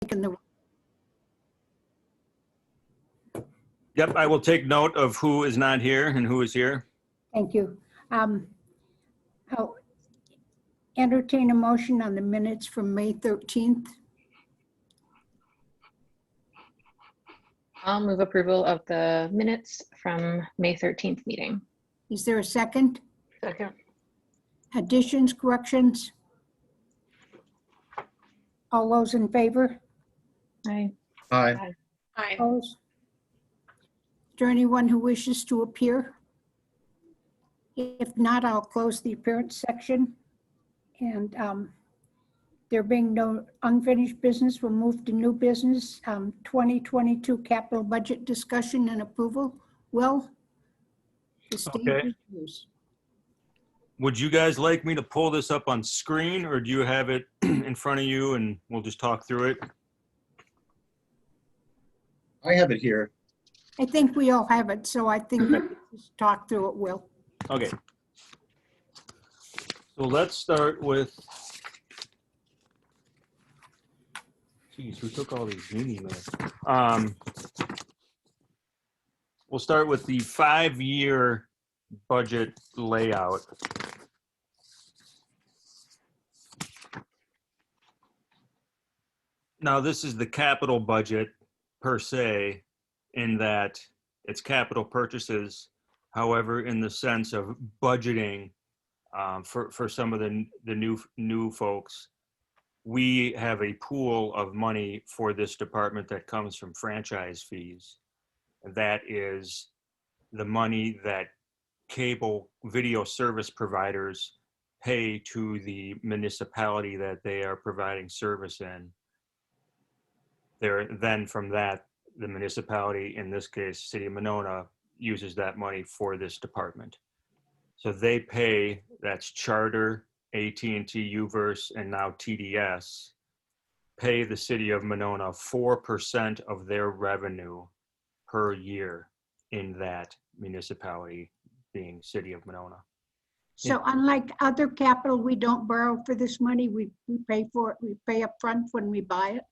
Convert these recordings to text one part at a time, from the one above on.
taken the, Yep, I will take note of who is not here and who is here. thank you. I'll entertain a motion on the minutes from May 13th. I'll move approval of the minutes from May 13th meeting. Is there a second? Second. Additions, corrections? All those in favor? Aye. Aye. Aye. Opposed? Is there anyone who wishes to appear? If not, I'll close the appearance section. And there being no unfinished business, we'll move to new business, 2022 capital budget discussion and approval. Will? The stage Okay. is yours. Would you guys like me to pull this up on screen, or do you have it in front of you and we'll just talk through it? I have it here. I think we all have it, so I think we can just talk through it, Will. Okay. So let's start with, geez, who took all these meeting minutes? We'll start with the 5-year budget layout. Now, this is the capital budget per se, in that it's capital purchases. However, in the sense of budgeting, for some of the new folks, we have a pool of money for this department that comes from franchise fees. And that is the money that cable video service providers pay to the municipality that they are providing service in. Then from that, the municipality, in this case, City of Monona, uses that money for this department. So they pay, that's Charter, AT&T, UVerse, and now TDS, pay the City of Monona 4% of their revenue per year in that municipality, being City of Monona. So unlike other capital, we don't borrow for this money. We pay for it. We pay up front when we buy it.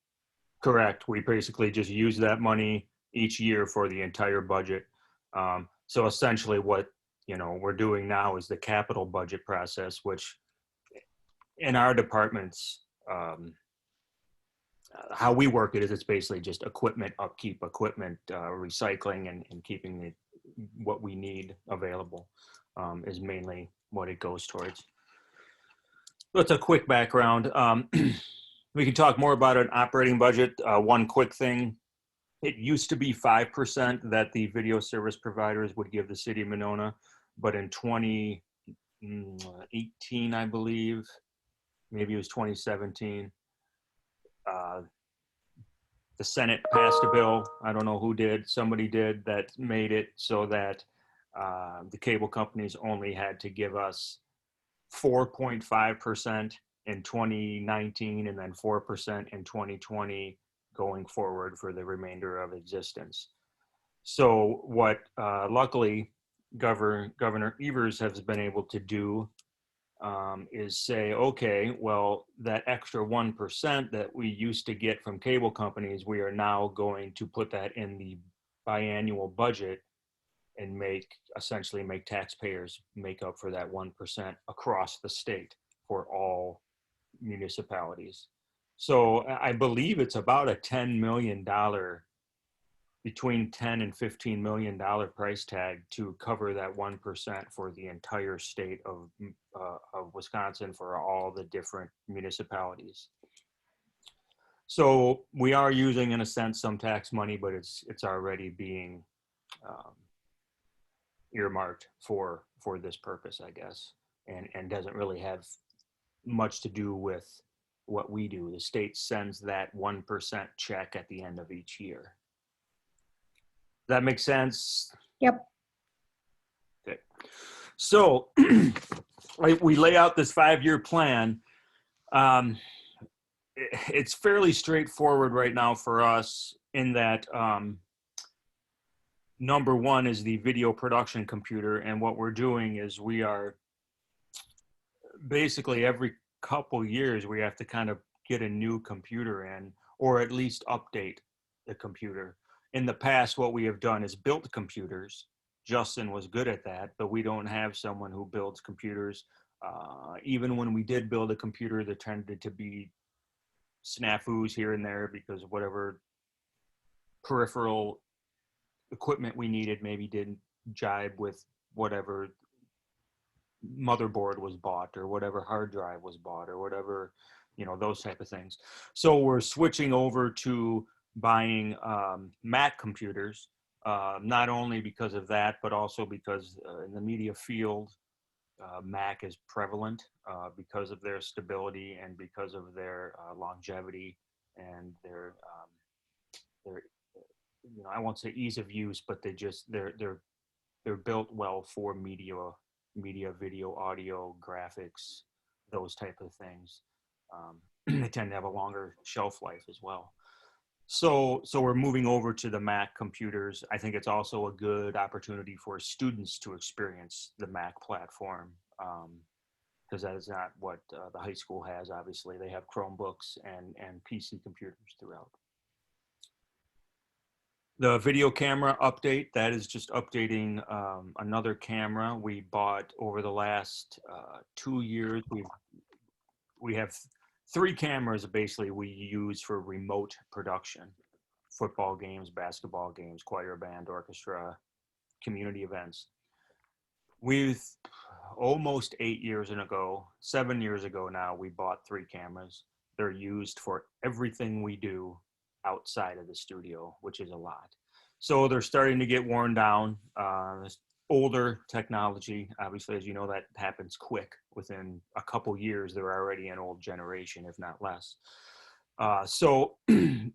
Correct. We basically just use that money each year for the entire budget. So essentially what we're doing now is the capital budget process, which in our departments, how we work it is it's basically just equipment upkeep, equipment recycling, and keeping what we need available is mainly what it goes towards. That's a quick background. We can talk more about an operating budget. One quick thing, it used to be 5% that the video service providers would give the City of Monona, but in 2018, I believe, maybe it was 2017, the Senate passed a bill, I don't know who did, somebody did, that made it so that the cable companies only had to give us 4.5% in 2019 and then 4% in 2020 going forward for the remainder of existence. So what luckily Governor Evers has been able to do is say, okay, well, that extra 1% that we used to get from cable companies, we are now going to put that in the biannual budget and essentially make taxpayers make up for that 1% across the state for all municipalities. So I believe it's about a $10 million, between $10 and $15 million price tag to cover that 1% for the entire state of Wisconsin for all the different municipalities. So we are using, in a sense, some tax money, but it's already being earmarked for this purpose, I guess, and doesn't really have much to do with what we do. The state sends that 1% check at the end of each year. That makes sense? Yep. Okay. So we lay out this 5-year plan. It's fairly straightforward right now for us in that number one is the video production computer. And what we're doing is we are basically every couple years we have to kind of get a new computer in, or at least update the computer. In the past, what we have done is built computers. Justin was good at that, but we don't have someone who builds computers. Even when we did build a computer, there tended to be snafus here and there because whatever peripheral equipment we needed maybe didn't jibe with whatever motherboard was bought or whatever hard drive was bought or whatever, those type of things. So we're switching over to buying Mac computers, not only because of that, but also because in the media field, Mac is prevalent because of their stability and because of their longevity and their I won't say ease of use, but they're built well for media, video, audio, graphics, those type of things. They tend to have a longer shelf life as well. So we're moving over to the Mac computers. I think it's also a good opportunity for students to experience the Mac platform, because that is not what the high school has. Obviously, they have Chromebooks and PC computers throughout. The video camera update, that is just updating another camera we bought over the last 2 years. We have 3 cameras basically we use for remote production: football games, basketball games, choir, band, orchestra, community events. We've almost 7 years ago now, we bought 3 cameras. They're used for everything we do outside of the studio, which is a lot. So they're starting to get worn down. Older technology, obviously, as you know, that happens quick. Within a couple years, they're already an old generation, if not less. So it's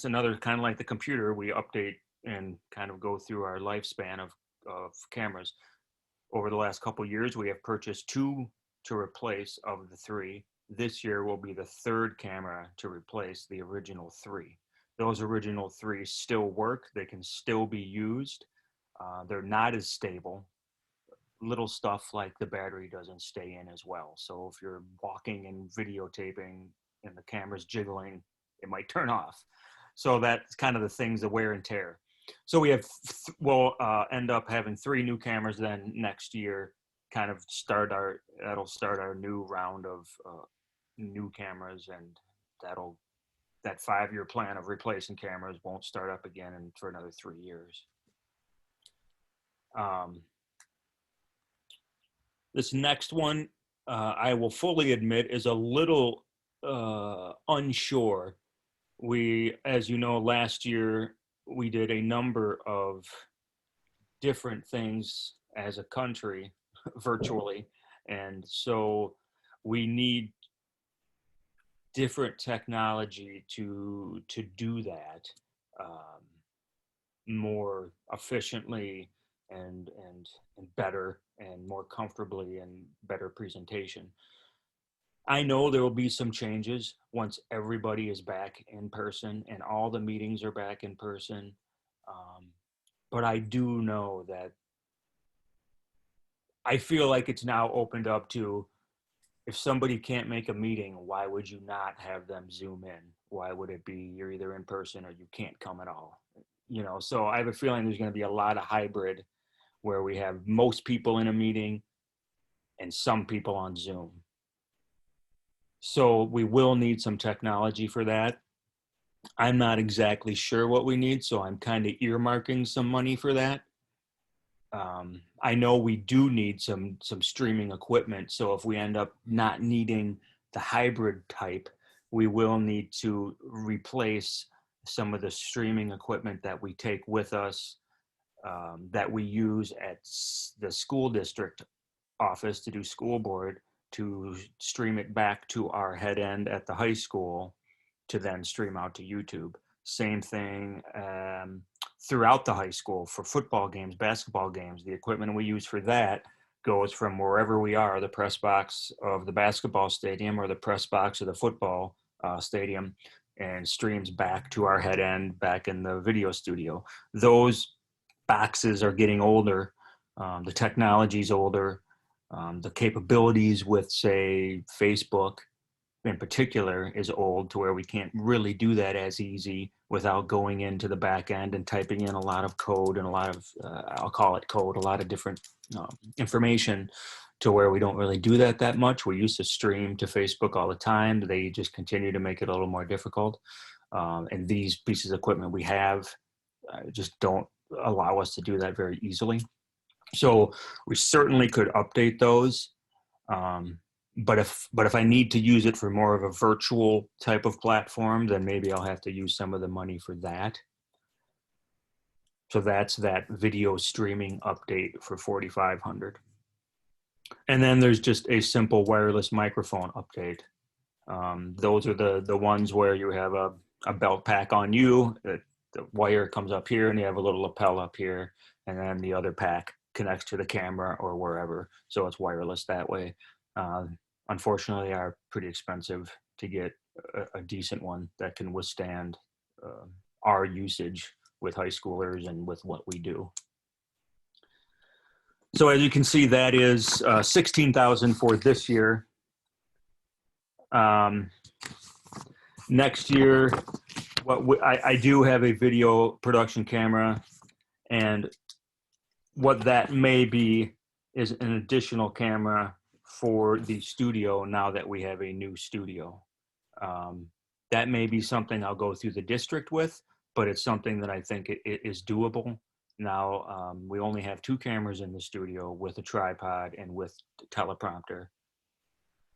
another kind of like the computer, we update and kind of go through our lifespan of cameras. Over the last couple years, we have purchased 2 to replace of the 3. This year will be the 3rd camera to replace the original 3. Those original 3 still work. They can still be used. They're not as stable. Little stuff like the battery doesn't stay in as well. So if you're walking and videotaping and the camera's jiggling, it might turn off. So that's kind of the things, the wear and tear. So we'll end up having 3 new cameras then next year, kind of that'll start our new round of new cameras, and that 5-year plan of replacing cameras won't start up again for another 3 years. This next one, I will fully admit, is a little unsure. As you know, last year we did a number of different things as a country virtually, and so we need different technology to do that more efficiently and better and more comfortably and better presentation. I know there will be some changes once everybody is back in person and all the meetings are back in person. But I do know that I feel like it's now opened up to, if somebody can't make a meeting, why would you not have them Zoom in? Why would it be you're either in person or you can't come at all? So I have a feeling there's going to be a lot of hybrid where we have most people in a meeting and some people on Zoom. So we will need some technology for that. I'm not exactly sure what we need, so I'm kind of earmarking some money for that. I know we do need some streaming equipment, so if we end up not needing the hybrid type, we will need to replace some of the streaming equipment that we take with us, that we use at the school district office to do school board, to stream it back to our head end at the high school to then stream out to YouTube. Same thing throughout the high school for football games, basketball games. The equipment we use for that goes from wherever we are, the press box of the basketball stadium or the press box of the football stadium, and streams back to our head end back in the video studio. Those boxes are getting older. The technology's older. The capabilities with, say, Facebook, in particular is old to where we can't really do that as easy without going into the back end and typing in a lot of code and a lot of, I'll call it code, a lot of different information, to where we don't really do that much. We used to stream to Facebook all the time. They just continue to make it a little more difficult. And these pieces of equipment we have just don't allow us to do that very easily. So we certainly could update those. But if I need to use it for more of a virtual type of platform, then maybe I'll have to use some of the money for that. So that's that video streaming update for $4,500. And then there's just a simple wireless microphone update. Those are the ones where you have a belt pack on you. The wire comes up here and you have a little lapel up here, and then the other pack connects to the camera or wherever. So it's wireless that way. Unfortunately, are pretty expensive to get a decent one that can withstand our usage with high schoolers and with what we do. So as you can see, that is $16,000 for this year. Next year, I do have a video production camera, and what that may be is an additional camera for the studio now that we have a new studio. That may be something I'll go through the district with, but it's something that I think it is doable. Now, we only have 2 cameras in the studio with a tripod and with the teleprompter.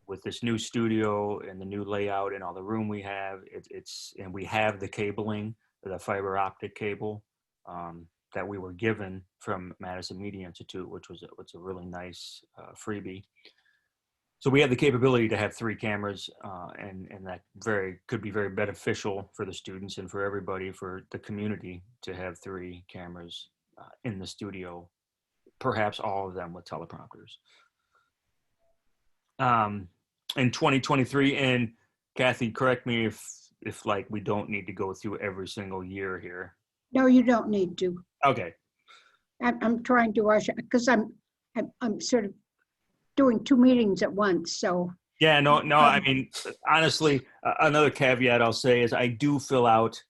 With this new studio and the new layout and all the room we have, and we have the cabling, the fiber optic cable that we were given from Madison Media Institute, which was a really nice freebie. So we have the capability to have 3 cameras, and that could be very beneficial for the students and for everybody, for the community, to have 3 cameras in the studio, perhaps all of them with teleprompters. In 2023, and Kathy, correct me if like we don't need to go through every single year here. No, you don't need to. Okay. I'm trying to rush because I'm sort of doing 2 meetings at once, so. Yeah, no, I mean, honestly, another caveat I'll say is I do fill out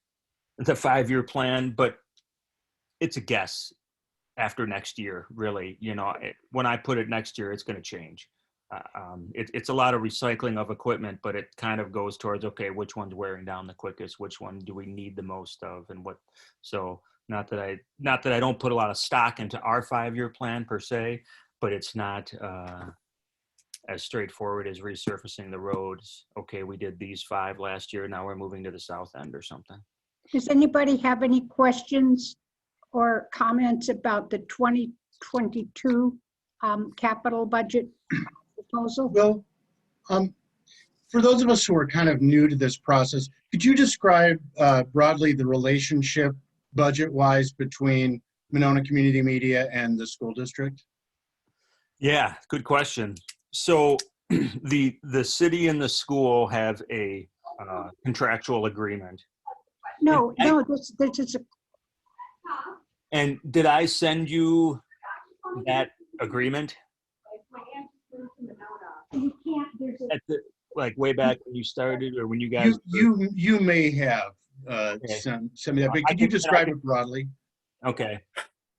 the 5-year plan, but it's a guess after next year, really. You know, when I put it next year, it's going to change. It's a lot of recycling of equipment, but it kind of goes towards, okay, which one's wearing down the quickest, which one do we need the most of, and what. So not that I don't put a lot of stock into our 5-year plan per se, but it's not as straightforward as resurfacing the roads. Okay, we did these 5 last year, now we're moving to the south end or something. Does anybody have any questions or comments about the 2022 capital budget proposal? Well, for those of us who are kind of new to this process, could you describe broadly the relationship budget-wise between Monona Community Media and the school district? Yeah, good question. So the city and the school have a contractual agreement. No, this is a, And did I send you that agreement? you can't, there's a, At the, like way back when you started, or when you guys? You may have sent me that, but could you describe it broadly? Okay.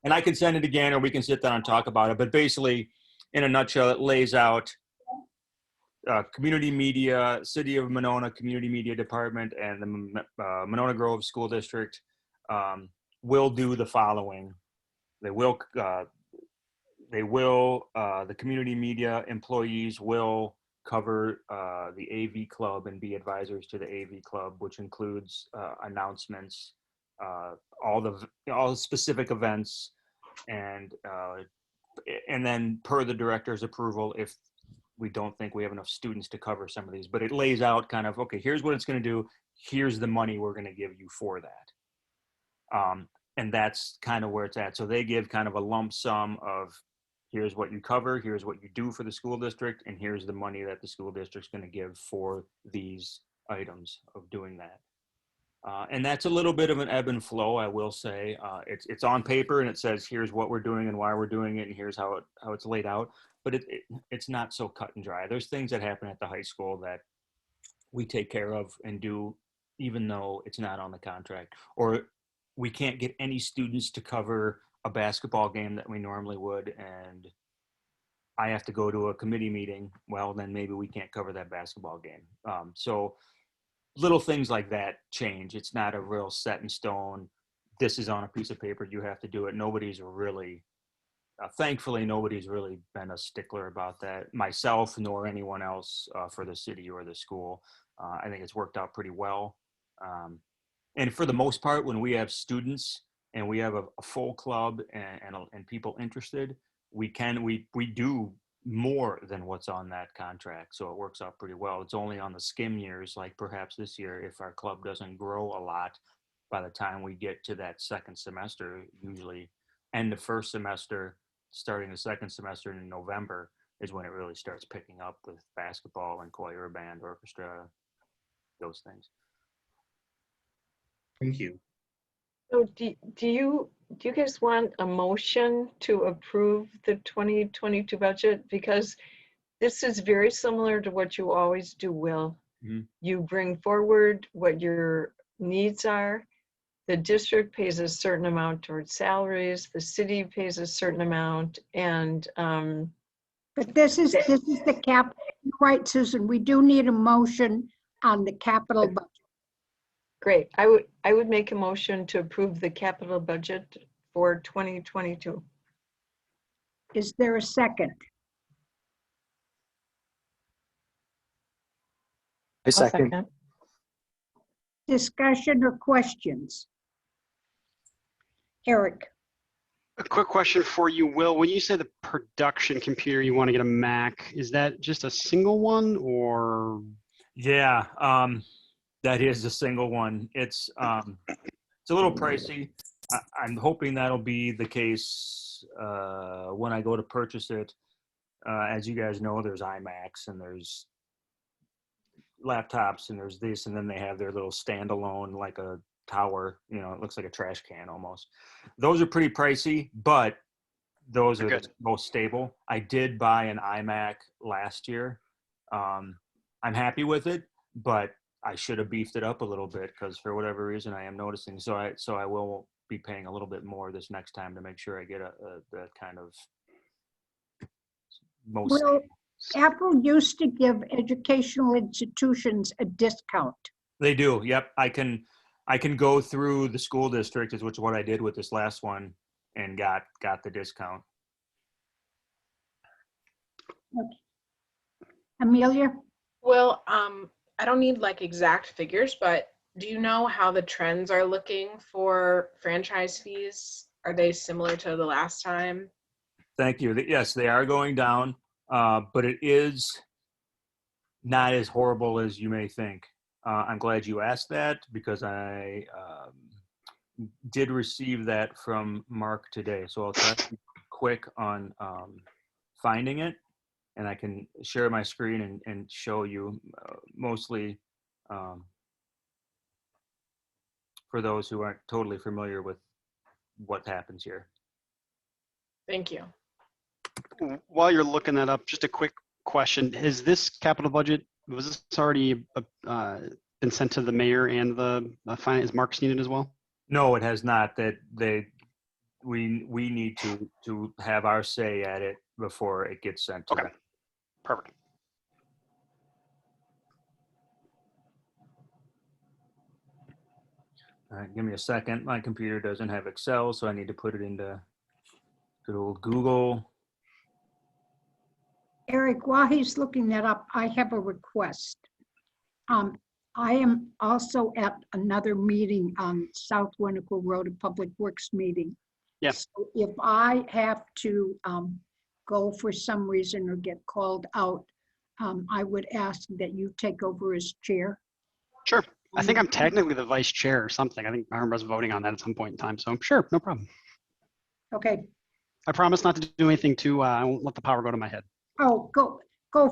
And I can send it again, or we can sit down and talk about it. But basically, in a nutshell, it lays out community media, City of Monona Community Media Department, and the Monona Grove School District will do the following. The community media employees will cover the AV Club and be advisors to the AV Club, which includes announcements, all the specific events, and then per the director's approval, if we don't think we have enough students to cover some of these. But it lays out kind of, okay, here's what it's going to do. Here's the money we're going to give you for that. And that's kind of where it's at. So they give kind of a lump sum of, here's what you cover, here's what you do for the school district, and here's the money that the school district's going to give for these items of doing that. And that's a little bit of an ebb and flow, I will say. It's on paper and it says, here's what we're doing and why we're doing it, and here's how it's laid out. But it's not so cut and dry. There's things that happen at the high school that we take care of and do, even though it's not on the contract. Or we can't get any students to cover a basketball game that we normally would, and I have to go to a committee meeting, well, then maybe we can't cover that basketball game. So little things like that change. It's not a real set in stone, this is on a piece of paper, you have to do it. Nobody's really, thankfully, nobody's really been a stickler about that, myself nor anyone else for the city or the school. I think it's worked out pretty well. And for the most part, when we have students and we have a full club and people interested, we do more than what's on that contract. So it works out pretty well. It's only on the skim years, like perhaps this year, if our club doesn't grow a lot, by the time we get to that second semester, usually end the first semester, starting the second semester in November is when it really starts picking up with basketball and choir, band, orchestra, those things. Thank you. So do you guys want a motion to approve the 2022 budget? Because this is very similar to what you always do, Will. Mhm. You bring forward what your needs are. The district pays a certain amount towards salaries, the city pays a certain amount, and But this is the cap, you're right, Susan, we do need a motion on the capital budget. great. I would make a motion to approve the capital budget for 2022. Is there a second? I'll second. Discussion or questions? Eric, A quick question for you, Will. When you say the production computer, you want to get a Mac, is that just a single one or? Yeah, that is a single one. It's a little pricey. I'm hoping that'll be the case when I go to purchase it. As you guys know, there's iMacs and there's laptops and there's this, and then they have their little standalone, like a tower, you know, it looks like a trash can almost. Those are pretty pricey, but those are the most stable. I did buy an iMac last year. I'm happy with it, but I should have beefed it up a little bit because for whatever reason I am noticing. So I will be paying a little bit more this next time to make sure I get the kind of most. well, Apple used to give educational institutions a discount. They do. Yep. I can go through the school district, is which what I did with this last one, and got the discount. Amelia? Well, I don't need like exact figures, but do you know how the trends are looking for franchise fees? Are they similar to the last time? Thank you. Yes, they are going down, but it is not as horrible as you may think. I'm glad you asked that because I did receive that from Mark today. So I'll try to be quick on finding it, and I can share my screen and show you mostly for those who aren't totally familiar with what happens here. Thank you. While you're looking that up, just a quick question. Is this capital budget, was this already been sent to the mayor and the finance, Mark seen it as well? No, it has not. That we need to have our say at it before it gets sent to Okay, them. perfect. All right, give me a second. My computer doesn't have Excel, so I need to put it into good old Google. Eric, while he's looking that up, I have a request. I am also at another meeting on South Winnequa Road, a Public Works meeting. Yeah. So if I have to go for some reason or get called out, I would ask that you take over as chair. Sure. I think I'm technically the vice chair or something. I think I remember us voting on that at some point in time. So sure, no problem. Okay. I promise not to do anything I won't let the power go to my head. Oh, go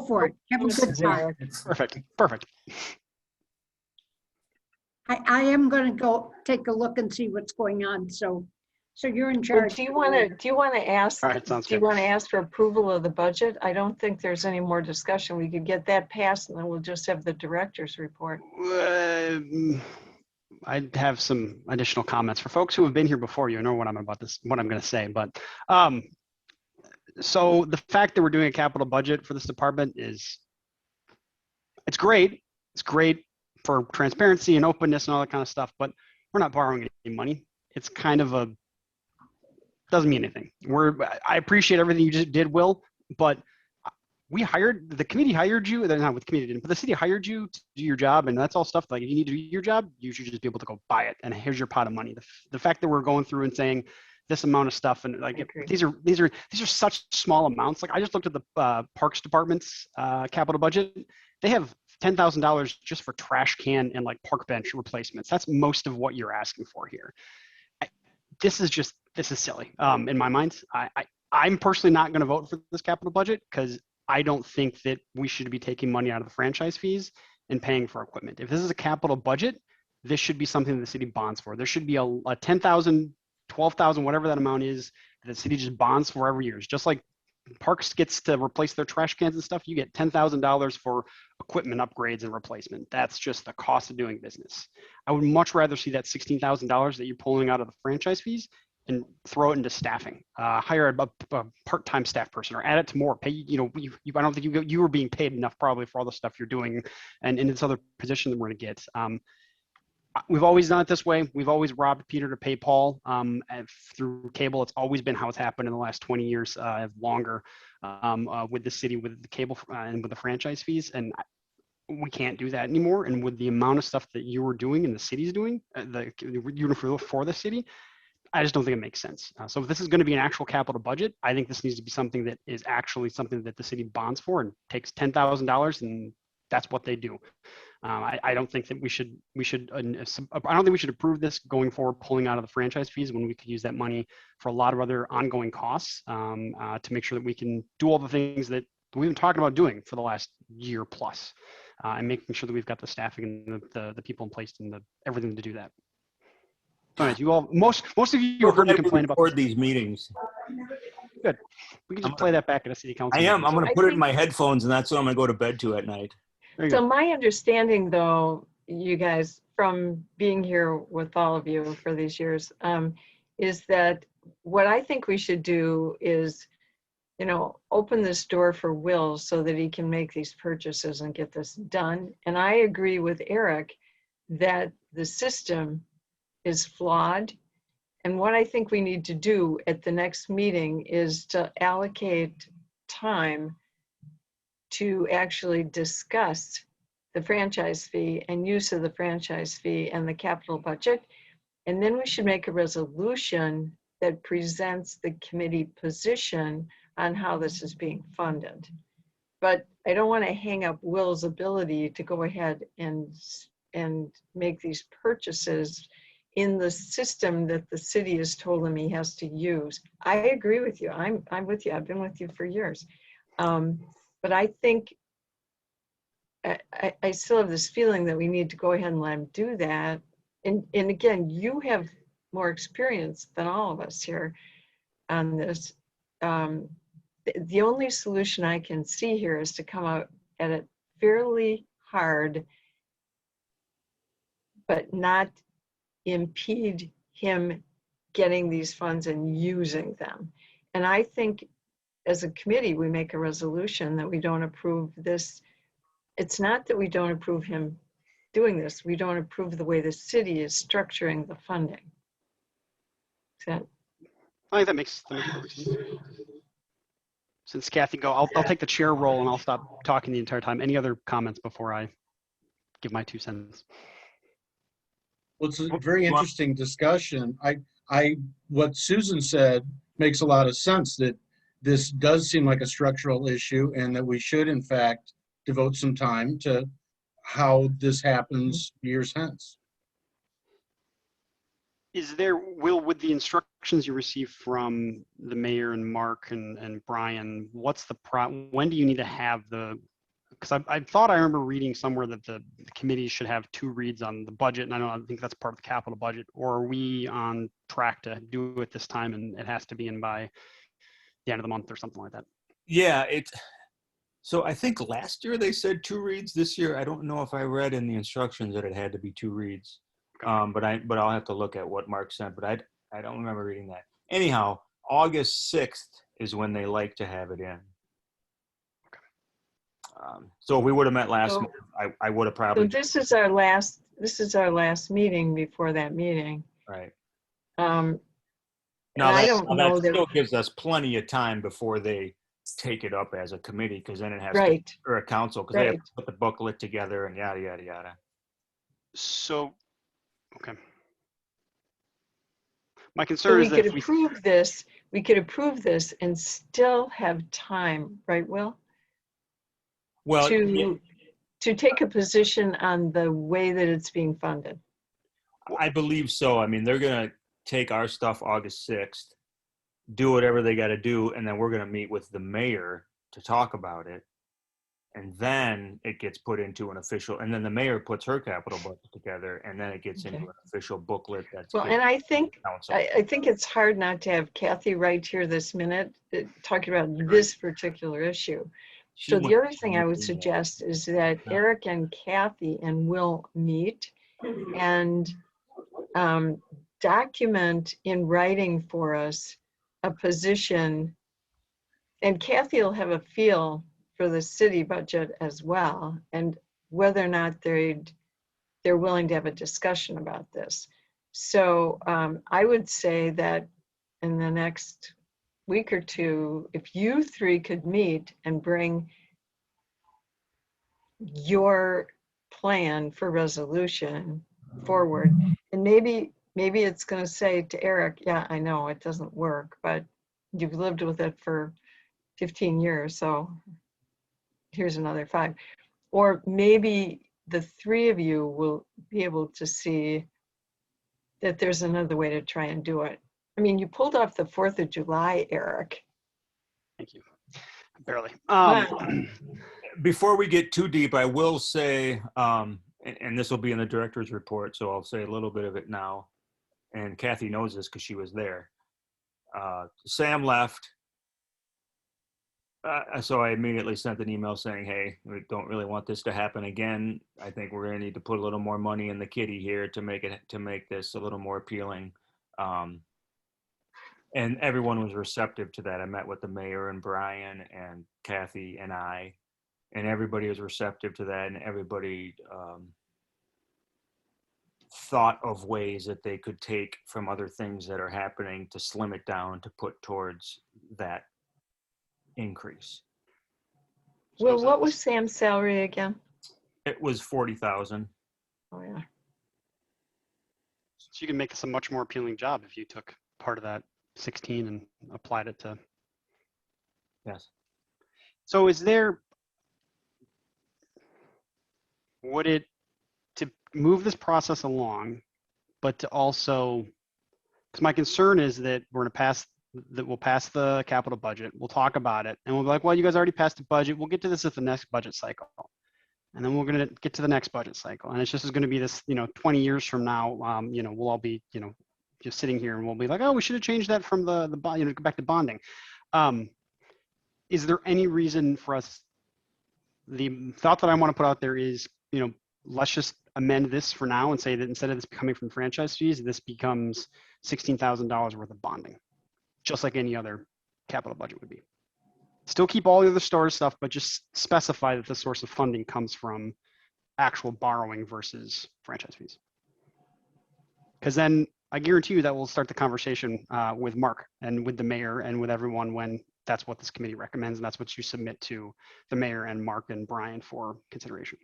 for it. Have a good time. Perfect, perfect. I am going to go take a look and see what's going on. So So you're in But charge. do you want to ask, All right, sounds do you good. want to ask for approval of the budget? I don't think there's any more discussion. We could get that passed and then we'll just have the director's report. I'd have some additional comments for folks who have been here before. You know what I'm going to say, but so the fact that we're doing a capital budget for this department it's great. It's great for transparency and openness and all that kind of stuff, but we're not borrowing any money. It's kind of doesn't mean anything. I appreciate everything you just did, Will, but the committee hired you. They're not with the committee didn't, but the city hired you to do your job, and that's all stuff. Like, if you need to do your job, you should just be able to go buy it. And here's your pot of money. The fact that we're going through and saying this amount of stuff, and like Agree. these are such small amounts. Like, I just looked at the Parks Department's capital budget. They have $10,000 just for trash can and like park bench replacements. That's most of what you're asking for here. This is silly in my mind. I'm personally not going to vote for this capital budget because I don't think that we should be taking money out of the franchise fees and paying for equipment. If this is a capital budget, this should be something that the city bonds for. There should be a 10,000, 12,000, whatever that amount is, that the city just bonds for every year. Just like Parks gets to replace their trash cans and stuff, you get $10,000 for equipment upgrades and replacement. That's just the cost of doing business. I would much rather see that $16,000 that you're pulling out of the franchise fees and throw it into staffing. Hire a part-time staff person or add it to more. Pay, I don't think you were being paid enough probably for all the stuff you're doing and in this other position that we're going to get. We've always done it this way. We've always robbed Peter to pay Paul through cable. It's always been how it's happened in the last 20 years, longer, with the city, with the cable and with the franchise fees. And we can't do that anymore. And with the amount of stuff that you were doing and the city's doing, for the city, I just don't think it makes sense. So if this is going to be an actual capital budget, I think this needs to be something that is actually something that the city bonds for and takes $10,000 and that's what they do. I don't think that we should. I don't think we should approve this going forward, pulling out of the franchise fees when we could use that money for a lot of other ongoing costs to make sure that we can do all the things that we've been talking about doing for the last year plus, and making sure that we've got the staffing and the people in place and everything to do that. All right, you all, most of you have heard me complain about these meetings. Good. We can just play that back at a city council. I am. meeting. I'm going to I put it in think- my headphones, and that's what I'm going to go to bed to at night. There you So go. my understanding though, you guys, from being here with all of you for these years, is that what I think we should do is, open this door for Will so that he can make these purchases and get this done. And I agree with Eric that the system is flawed. And what I think we need to do at the next meeting is to allocate time to actually discuss the franchise fee and use of the franchise fee and the capital budget. And then we should make a resolution that presents the committee position on how this is being funded. But I don't want to hang up Will's ability to go ahead and make these purchases in the system that the city has told him he has to use. I agree with you. I'm with you. I've been with you for years. But I think I still have this feeling that we need to go ahead and let him do that. And again, you have more experience than all of us here on this. The only solution I can see here is to come out at it fairly hard, but not impede him getting these funds and using them. And I think as a committee, we make a resolution that we don't approve this. It's not that we don't approve him doing this. We don't approve the way the city is structuring the funding. I think that makes perfect sense. Since Kathy go, I'll take the chair role and I'll stop talking the entire time. Any other comments before I give my 2 cents? Well, it's a very interesting discussion. What Susan said makes a lot of sense, that this does seem like a structural issue and that we should in fact devote some time to how this happens years hence. Is there, Will, with the instructions you received from the mayor and Mark and Brian, what's the when do you need to have the because I thought I remember reading somewhere that the committee should have 2 reads on the budget, and I think that's part of the capital budget. Or are we on track to do it this time, and it has to be in by the end of the month or something like that? Yeah, so I think last year they said 2 reads. This year, I don't know if I read in the instructions that it had to be 2 reads. But I'll have to look at what Mark sent, but I don't remember reading that. Anyhow, August 6th is when they like to have it in. So if we would have met last So- month, I would have So probably, this is our last meeting before that meeting. right. Um, Now and I that, don't now know that that, still gives us plenty of time before they take it up as a committee, because then it has to, right, or a council, because they have right. to put the booklet together and yada, yada, yada. So, okay. My So concern we is that could if we, approve this and still have time, right, Will? Well, yeah, To take a position on the way that it's being funded. I believe so. I mean, they're going to take our stuff August 6th, do whatever they got to do, and then we're going to meet with the mayor to talk about it. And then it gets put into an official, and then the mayor puts her capital budget together, and then it gets into Okay. an official booklet that's Well, given and I think, to council. I think it's hard not to have Kathy right here this minute, talking about this particular issue. She So the went other thing I would through that. suggest is that Eric and Kathy and Will meet and document in writing for us a position. And Kathy will have a feel for the city budget as well, and whether or not they're willing to have a discussion about this. So I would say that in the next week or two, if you 3 could meet and bring your plan for resolution forward, and maybe it's going to say to Eric, yeah, I know it doesn't work, but you've lived with it for 15 years, so here's another 5. Or maybe the 3 of you will be able to see that there's another way to try and do it. I mean, you pulled off the 4th of July, Eric. thank you, barely. Wow. Before we get too deep, I will say, and this will be in the director's report, so I'll say a little bit of it now. And Kathy knows this because she was there. Sam left. So I immediately sent an email saying, hey, we don't really want this to happen again. I think we're going to need to put a little more money in the kitty here to make this a little more appealing. And everyone was receptive to that. I met with the mayor and Brian and Kathy and I, and everybody was receptive to that, and everybody thought of ways that they could take from other things that are happening to slim it down to put towards that increase. Well, what was Sam's salary again? It was 40,000. Oh, yeah. So you can make this a much more appealing job if you took part of that 16 and applied it to. Yes. So would it, to move this process along, but to also, because my concern is that we'll pass the capital budget, we'll talk about it, and we'll be like, well, you guys already passed the budget, we'll get to this at the next budget cycle. And then we're going to get to the next budget cycle. And it's just going to be this, 20 years from now, we'll all be, just sitting here and we'll be like, oh, we should have changed that from the bond, go back to bonding. Is there any reason for us, the thought that I want to put out there is, let's just amend this for now and say that instead of this coming from franchise fees, this becomes $16,000 worth of bonding, just like any other capital budget would be. Still keep all the other storage stuff, but just specify that the source of funding comes from actual borrowing versus franchise fees. Because then I guarantee you that we'll start the conversation with Mark and with the mayor and with everyone when that's what this committee recommends, and that's what you submit to the mayor and Mark and Brian for consideration.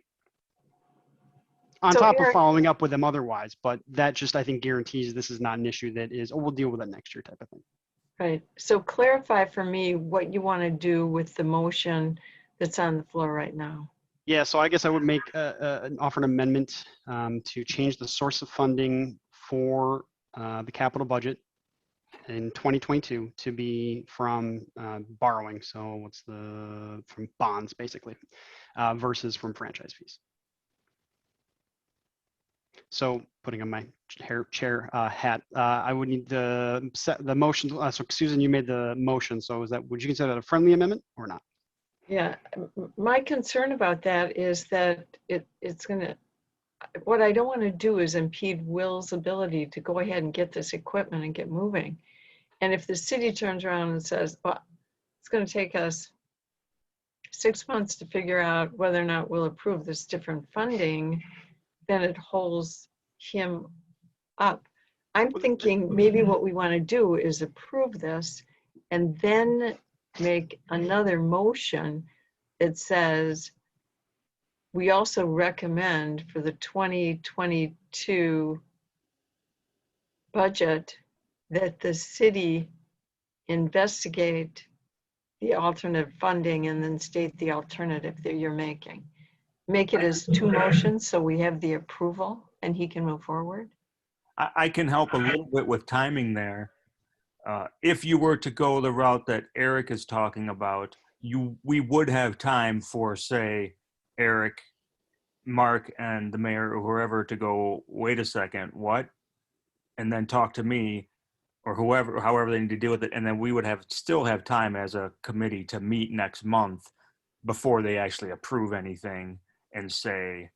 On So top Eric, of following up with them otherwise, but that just, I think, guarantees this is not an issue that is, oh, we'll deal with it next year type of thing. right. So clarify for me what you want to do with the motion that's on the floor right now. Yeah, so I guess I would make offer an amendment to change the source of funding for the capital budget in 2022 to be from borrowing. So what's from bonds basically, versus from franchise fees. So putting on my chair hat, I would need the motion. So Susan, you made the motion. So would you consider that a friendly amendment or not? Yeah, my concern about that is that it's gonna, what I don't want to do is impede Will's ability to go ahead and get this equipment and get moving. And if the city turns around and says, well, it's going to take us 6 months to figure out whether or not we'll approve this different funding, then it holds him up. I'm thinking maybe what we want to do is approve this and then make another motion that says, we also recommend for the 2022 budget that the city investigate the alternate funding and then state the alternative that you're making. Make it as 2 motions so we have the approval and he can move forward. I can help a little bit with timing there. If you were to go the route that Eric is talking about, we would have time for, say, Eric, Mark, and the mayor or whoever to go, wait a second, what? And then talk to me or whoever, however they need to deal with it. And then we would still have time as a committee to meet next month before they actually approve anything and say,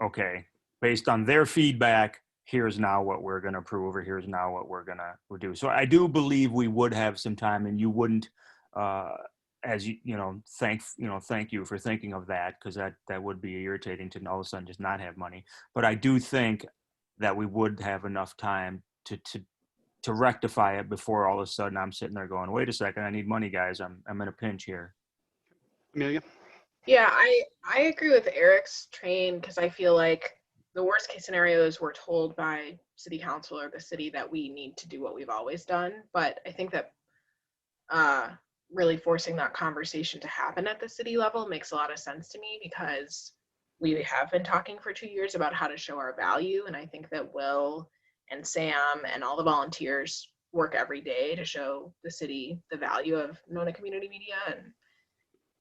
okay, based on their feedback, here's now what we're going to approve, or here's now what we're going to do. So I do believe we would have some time, and you wouldn't, thank you for thinking of that, because that would be irritating to all of a sudden just not have money. But I do think that we would have enough time to rectify it before all of a sudden I'm sitting there going, wait a second, I need money, guys. I'm in a pinch here. Amelia? Yeah, I agree with Eric's train, because I feel like the worst case scenario is we're told by city council or the city that we need to do what we've always done. But I think that really forcing that conversation to happen at the city level makes a lot of sense to me, because we have been talking for 2 years about how to show our value. And I think that Will and Sam and all the volunteers work every day to show the city the value of Monona Community Media, and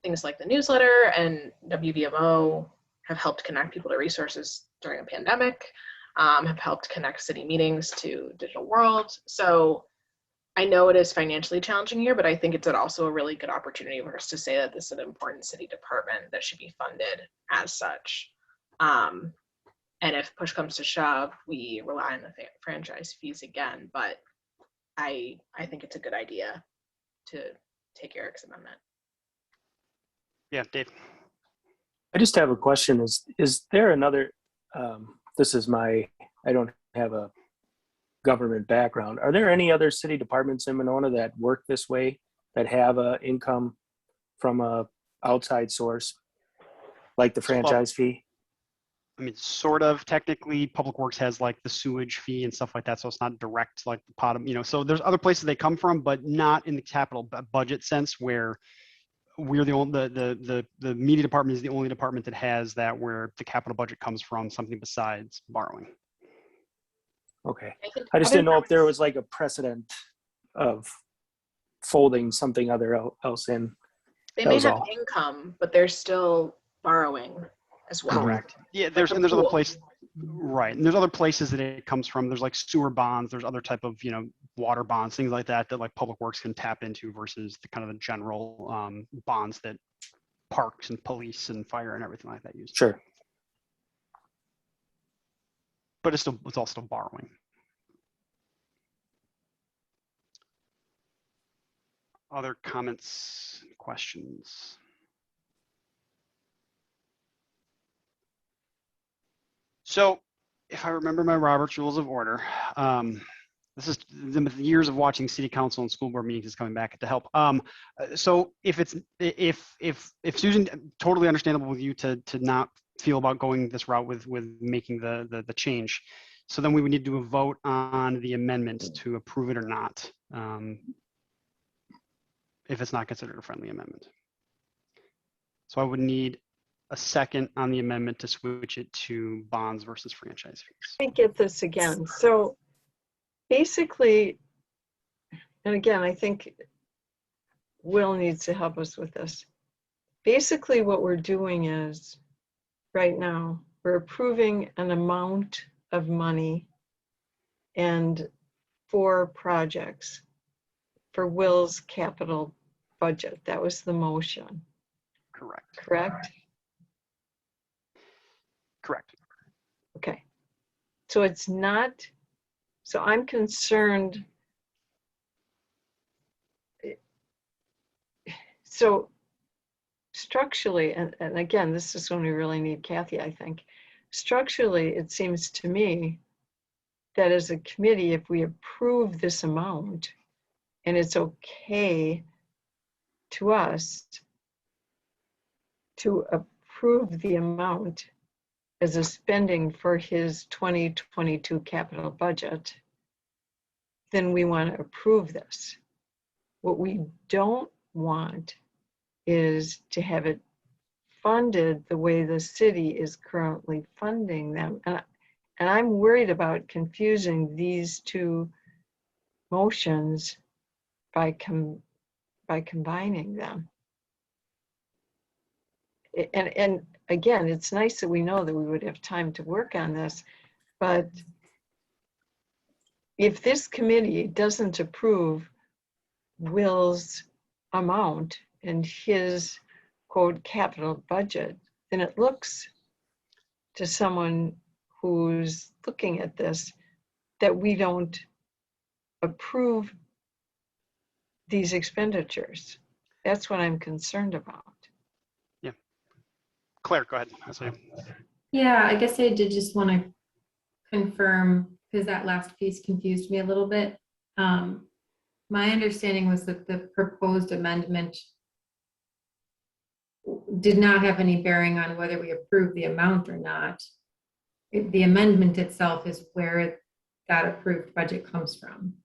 things like the newsletter and WVMO have helped connect people to resources during a pandemic, have helped connect city meetings to digital world. So I know it is financially challenging here, but I think it's also a really good opportunity for us to say that this is an important city department that should be funded as such. And if push comes to shove, we rely on the franchise fees again. But I think it's a good idea to take Eric's amendment. Yeah, Dave. I just have a question. Is there another, I don't have a government background. Are there any other city departments in Monona that work this way, that have a income from a outside source, like the franchise fee? I mean, sort of. Technically, Public Works has like the sewage fee and stuff like that, so it's not direct like the pot of, so there's other places they come from, but not in the capital budget sense, where we're the only, the media department is the only department that has that, where the capital budget comes from something besides borrowing. Okay. I just didn't know if there was like a precedent of folding something else in. They may have income, but they're still borrowing as well. Correct. Yeah, there's other places, right? And there's other places that it comes from. There's like sewer bonds. There's other type of water bonds, things like that like Public Works can tap into, versus the kind of the general bonds that parks and police and fire and everything like that use. Sure. But it's all still borrowing. Other comments, questions? So if I remember my Robert's Rules of Order, this is the years of watching city council and school board meetings is coming back to help. So if Susan, totally understandable with you to not feel about going this route with making the change. So then we would need to do a vote on the amendment to approve it or not, if it's not considered a friendly amendment. So I would need a second on the amendment to switch it to bonds versus franchise fees. Let me get this again. So basically, and again, I think Will needs to help us with this. Basically, what we're doing is, right now, we're approving an amount of money and 4 projects for Will's capital budget. That was the motion, Correct. correct? Correct. Okay. So it's not, so I'm concerned. So structurally, and again, this is when we really need Kathy, I think. Structurally, it seems to me that as a committee, if we approve this amount and it's okay to us to approve the amount as a spending for his 2022 capital budget, then we want to approve this. What we don't want is to have it funded the way the city is currently funding them. And I'm worried about confusing these 2 motions by combining them. And again, it's nice that we know that we would have time to work on this, but if this committee doesn't approve Will's amount and his quote capital budget, then it looks to someone who's looking at this that we don't approve these expenditures. That's what I'm concerned about. Claire, go ahead. Yeah, I guess I did just want to confirm, because that last piece confused me a little bit. My understanding was that the proposed amendment did not have any bearing on whether we approve the amount or not. The amendment itself is where that approved budget comes from.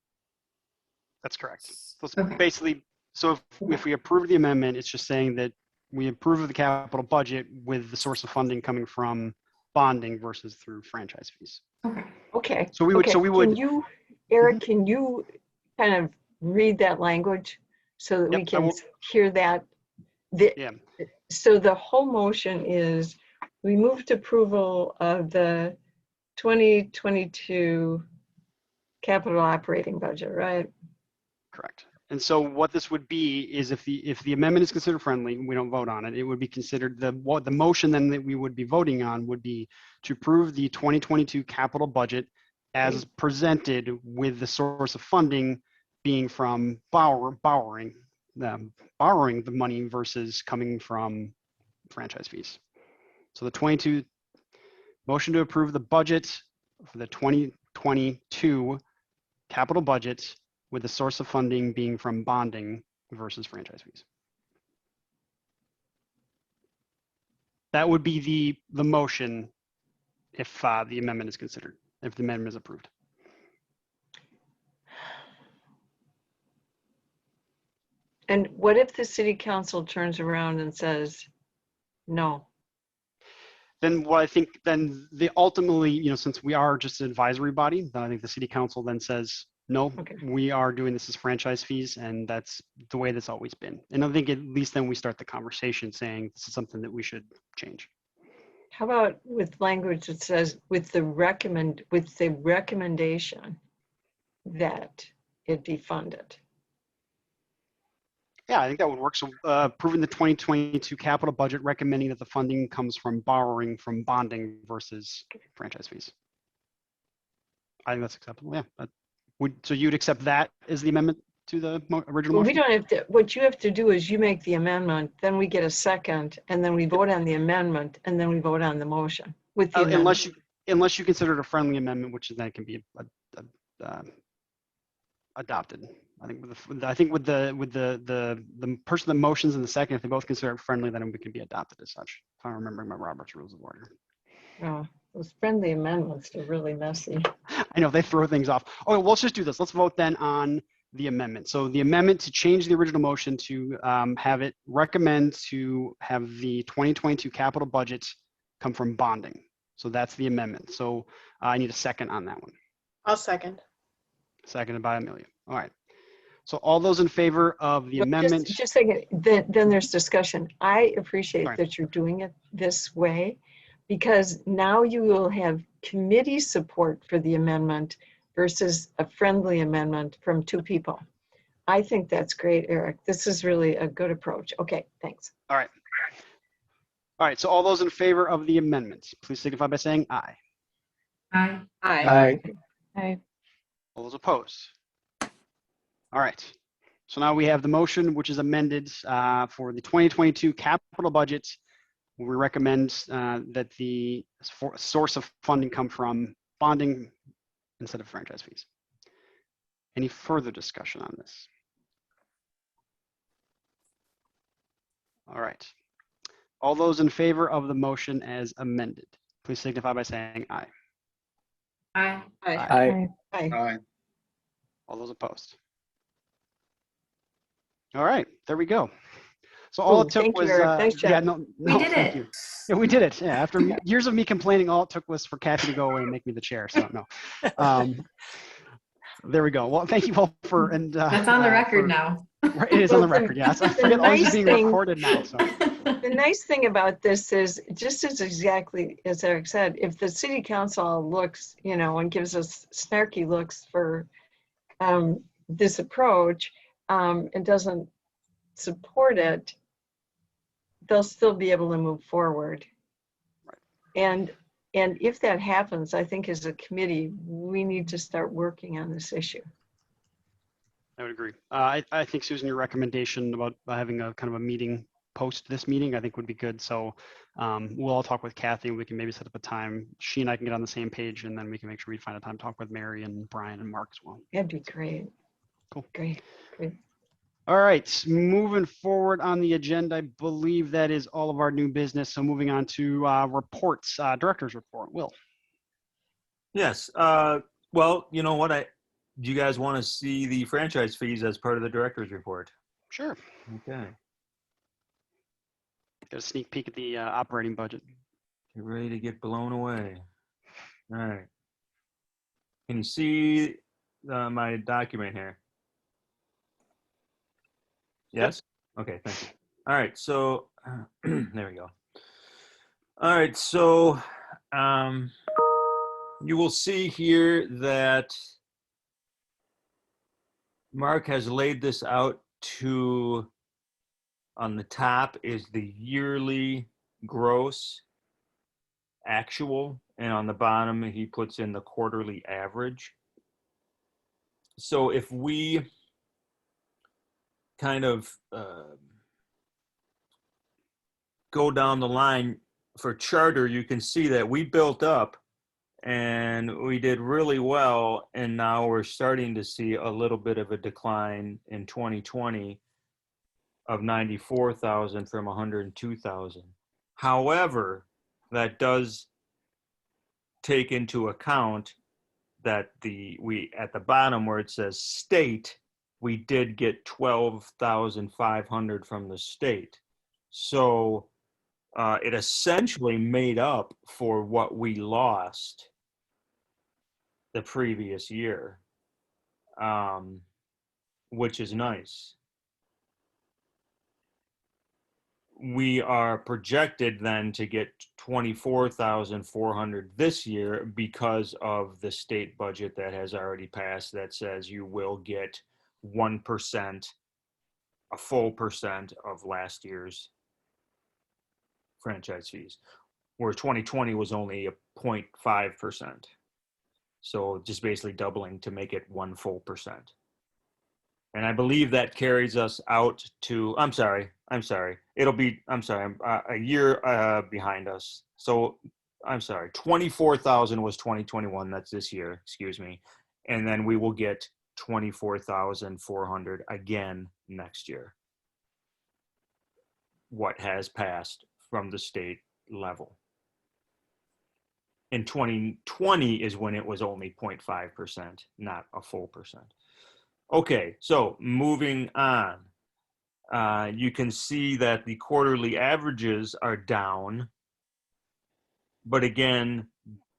That's correct. So Okay. basically, so if we approve the amendment, it's just saying that we approve of the capital budget with the source of funding coming from bonding versus through franchise fees. Okay. Okay. So we would, okay. so we would. Can you, Eric, can you kind of read that language so that we Yep, I can will. hear that? Yeah. So the whole motion is we moved approval of the 2022 capital operating budget, right? Correct. And so what this would be is if the amendment is considered friendly, we don't vote on it, it would be considered the motion then that we would be voting on would be to approve the 2022 capital budget as presented with the source of funding being from borrowing the money versus coming from franchise fees. So the 22 motion to approve the budget for the 2022 capital budget with the source of funding being from bonding versus franchise fees. That would be the motion if the amendment is considered, if the amendment is approved. And what if the city council turns around and says, no? Then what I think then ultimately, since we are just an advisory body, then I think the city council then says, no, Okay. we are doing this as franchise fees, and that's the way that's always been. And I think at least then we start the conversation saying this is something that we should change. How about with language that says with the recommendation that it be funded? Yeah, I think that would work. So approving the 2022 capital budget, recommending that the funding comes from borrowing from bonding versus franchise fees. I think that's acceptable. Yeah. So you'd accept that as the amendment to the original Well, motion? we don't have to, what you have to do is you make the amendment, then we get a second, and then we vote on the amendment, and then we vote on the motion with the amendment. Unless you consider it a friendly amendment, which then can be adopted. I think with the person that motions and the second, if they both consider it friendly, then it can be adopted as such. If I'm remembering my Robert's Rules of Order. Oh, those friendly amendments are really messy. I know they throw things off. Oh, well, let's just do this. Let's vote then on the amendment. So the amendment to change the original motion to have it recommend to have the 2022 capital budget come from bonding. So that's the amendment. So I need a second on that one. I'll second. Seconded by Amelia. All right. So all those in favor of the Well, amendment? Just saying, then there's discussion. I appreciate Sorry. that you're doing it this way, because now you will have committee support for the amendment versus a friendly amendment from two people. I think that's great, Eric. This is really a good approach. Okay, thanks. All right. All right, so all those in favor of the amendment, please signify by saying aye. Aye. Aye. Aye. All those opposed? All right. So now we have the motion, which is amended for the 2022 capital budget. We recommend that the source of funding come from bonding instead of franchise fees. Any further discussion on this? All right. All those in favor of the motion as amended, please signify by saying aye. Aye. Aye. Aye. Aye. Aye. All those opposed? All right, there we go. So all Ooh, it took thank you, was, Eric. Nice yeah, job. no, We did thank it. you. Yeah, we did it. Yeah, after years of me complaining, all it took was for Kathy to go away and make me the chair. So no, there we go. Well, thank you all for, and That's on the record now. It is on the record. Yes, I forget. Oh, this is nice being thing- recorded now. So The nice thing about this is, just as exactly as Eric said, if the city council looks, and gives us snarky looks for this approach and doesn't support it, they'll still be able to move forward. Right. And if that happens, I think as a committee, we need to start working on this issue. I would agree. I think, Susan, your recommendation about having a kind of a meeting post this meeting, I think would be good. So we'll all talk with Kathy and we can maybe set up a time. She and I can get on the same page and then we can make sure we find a time to talk with Mary and Brian and Mark as well. That'd be great. Cool. Great. All right, moving forward on the agenda, I believe that is all of our new business. So moving on to reports, director's report. Will. Yes. Well, you know what? Do you guys want to see the franchise fees as part of the director's report? Sure. Okay. Got a sneak peek at the operating budget. Get ready to get blown away. All right. Can you see my document here? Yes? Okay, thank you. All right, so there we go. All right, so you will see here that Mark has laid this out to, on the top is the yearly gross actual, and on the bottom he puts in the quarterly average. So if we kind of go down the line for charter, you can see that we built up and we did really well, and now we're starting to see a little bit of a decline in 2020 of 94,000 from 102,000. However, that does take into account that we at the bottom where it says state, we did get 12,500 from the state. So it essentially made up for what we lost the previous year, which is nice. We are projected then to get 24,400 this year because of the state budget that has already passed that says you will get 1%, a full percent of last year's franchise fees, where 2020 was only a 0.5%. So just basically doubling to make it 1 full percent. And I believe that carries us out to, I'm sorry, it'll be, a year behind us. So I'm sorry, 24,000 was 2021, that's this year, excuse me. And then we will get 24,400 again next year. What has passed from the state level. In 2020 is when it was only 0.5%, not a full percent. Okay, so moving on. You can see that the quarterly averages are down, but again,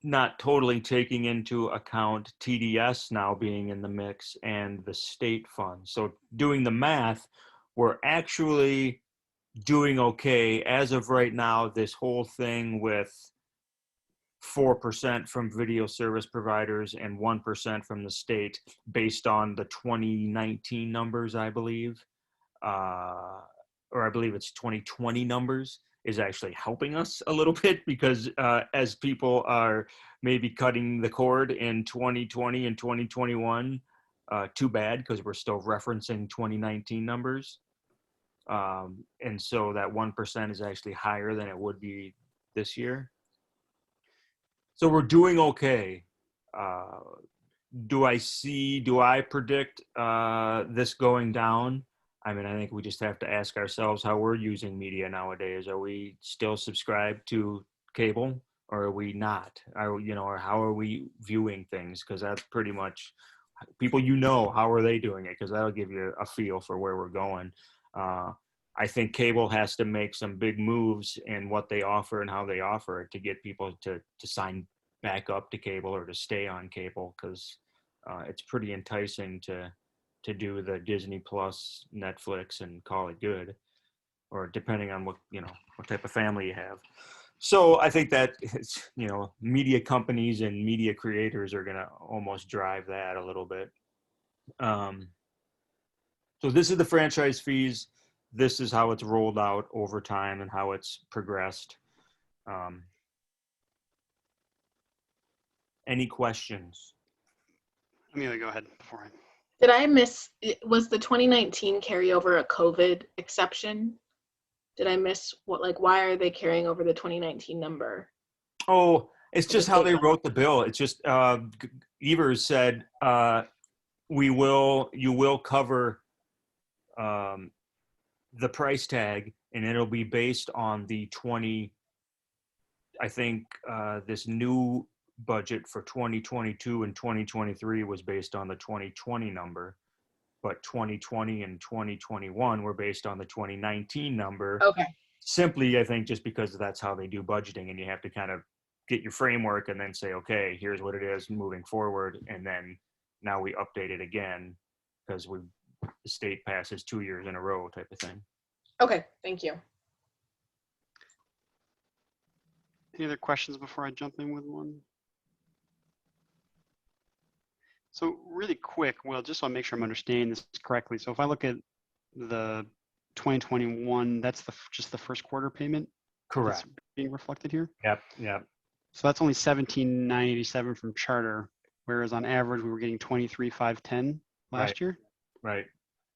not totally taking into account TDS now being in the mix and the state fund. So doing the math, we're actually doing okay as of right now. This whole thing with 4% from video service providers and 1% from the state, based on the 2019 numbers, I believe, or I believe it's 2020 numbers, is actually helping us a little bit, because as people are maybe cutting the cord in 2020 and 2021, too bad, because we're still referencing 2019 numbers. And so that 1% is actually higher than it would be this year. So we're doing okay. Do I predict this going down? I mean, I think we just have to ask ourselves how we're using media nowadays. Are we still subscribed to cable, or are we not? Or how are we viewing things? Because that's pretty much people, how are they doing it? Because that'll give you a feel for where we're going. I think cable has to make some big moves in what they offer and how they offer it to get people to sign back up to cable or to stay on cable, because it's pretty enticing to do the Disney Plus, Netflix, and call it good, or depending on what type of family you have. So I think that it's, media companies and media creators are going to almost drive that a little bit. So this is the franchise fees. This is how it's rolled out over time and how it's progressed. Any questions? Amelia, go ahead before I. Did I miss, was the 2019 carryover a COVID exception? Did I miss why are they carrying over the 2019 number? Oh, it's just how they wrote the bill. It's just, Evers said, you will cover the price tag, and it'll be based on the this new budget for 2022 and 2023 was based on the 2020 number, but 2020 and 2021 were based on the 2019 number. Okay. Simply, I think, just because that's how they do budgeting, and you have to kind of get your framework and then say, okay, here's what it is moving forward, and then now we update it again because the state passes 2 years in a row type of thing. Okay, thank you. Any other questions before I jump in with one? So really quick, well, just so I make sure I'm understanding this correctly. So if I look at the 2021, that's just the first quarter payment? Correct. That's being reflected here? Yep. So that's only $17,987 from charter, whereas on average we were getting $23,510 last year? Right.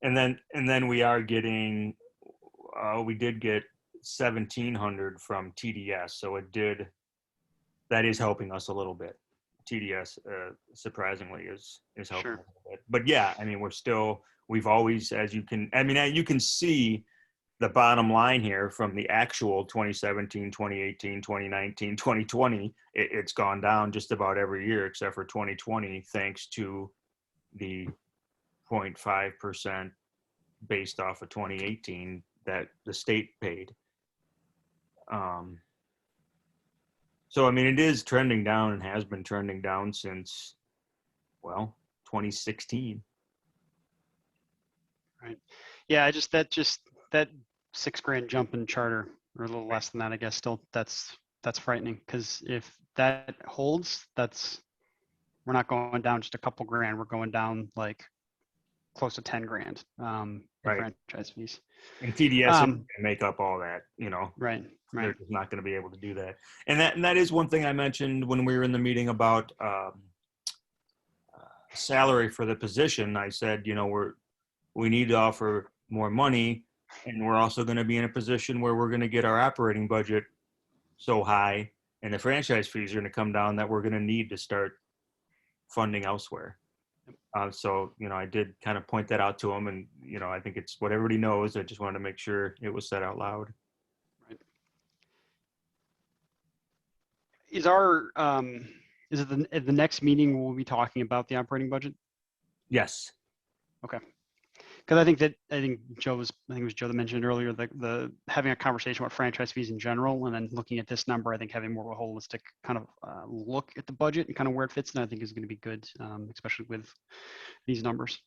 And then we are getting, we did get 1,700 from TDS. So that is helping us a little bit. TDS, surprisingly, is helping a little bit. But yeah, I mean, we've always, you can see the bottom line here from the actual 2017, 2018, 2019, 2020, it's gone down just about every year except for 2020, thanks to the 0.5% based off of 2018 that the state paid. So, I mean, it is trending down and has been trending down since, 2016. Right. Yeah, that $6,000 jump in charter, or a little less than that, I guess, still that's frightening, because if that holds, we're not going down just a couple grand, we're going down like close to 10 grand in franchise fees. And TDS can make up all that, Right. They're just not going to be able to do that. And that is one thing I mentioned when we were in the meeting about salary for the position. I said, we need to offer more money, and we're also going to be in a position where we're going to get our operating budget so high and the franchise fees are going to come down that we're going to need to start funding elsewhere. So, I did kind of point that out to him, and, I think it's what everybody knows. I just wanted to make sure it was said out loud. Right. Is it the next meeting we'll be talking about the operating budget? Yes. Okay. because I think it was Joe that mentioned earlier, the having a conversation about franchise fees in general, and then looking at this number, I think having more of a holistic kind of look at the budget and kind of where it fits, and I think is going to be good, especially with these numbers.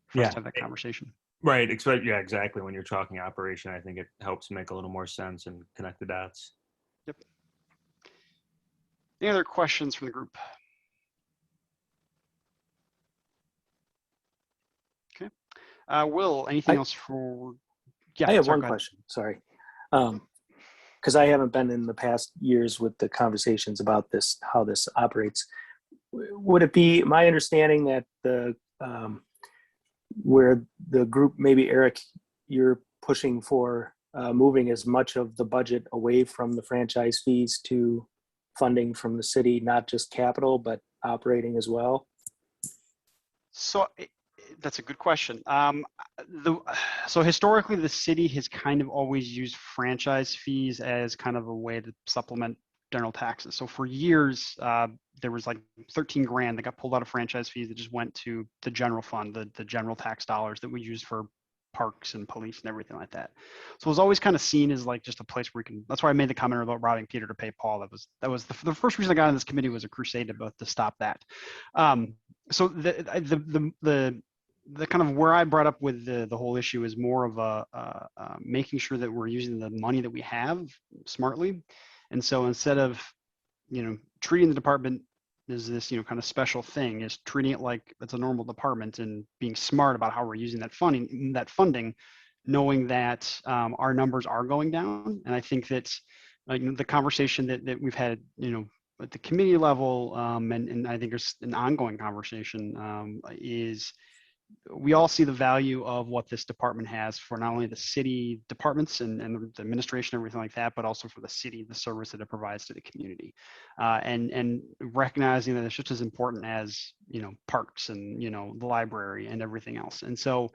For us Yeah. to have that conversation. Right. Expect, yeah, exactly. When you're talking operation, I think it helps make a little more sense and connect the dots. Yep. Any other questions from the group? Okay. Will, anything else for? Yeah, I have sorry, one go ahead. question. Sorry. Because I haven't been in the past years with the conversations about this, how this operates. Would it be my understanding that the where the group, maybe Eric, you're pushing for moving as much of the budget away from the franchise fees to funding from the city, not just capital, but operating as well? So that's a good question. So historically, the city has kind of always used franchise fees as kind of a way to supplement general taxes. So for years, there was like 13 grand that got pulled out of franchise fees that just went to the general fund, the general tax dollars that we use for parks and police and everything like that. So it was always kind of seen as like just a place where we can, that's why I made the comment about robbing Peter to pay Paul. That was the first reason I got on this committee, was a crusade to stop that. So the kind of where I brought up with the whole issue is more of a making sure that we're using the money that we have smartly. And so instead of, treating the department as this, kind of special thing, is treating it like it's a normal department and being smart about how we're using that funding, knowing that our numbers are going down. And I think that the conversation that we've had, at the committee level, and I think there's an ongoing conversation, is we all see the value of what this department has for not only the city departments and the administration, everything like that, but also for the city, the service that it provides to the community, and recognizing that it's just as important as parks and the library and everything else. And so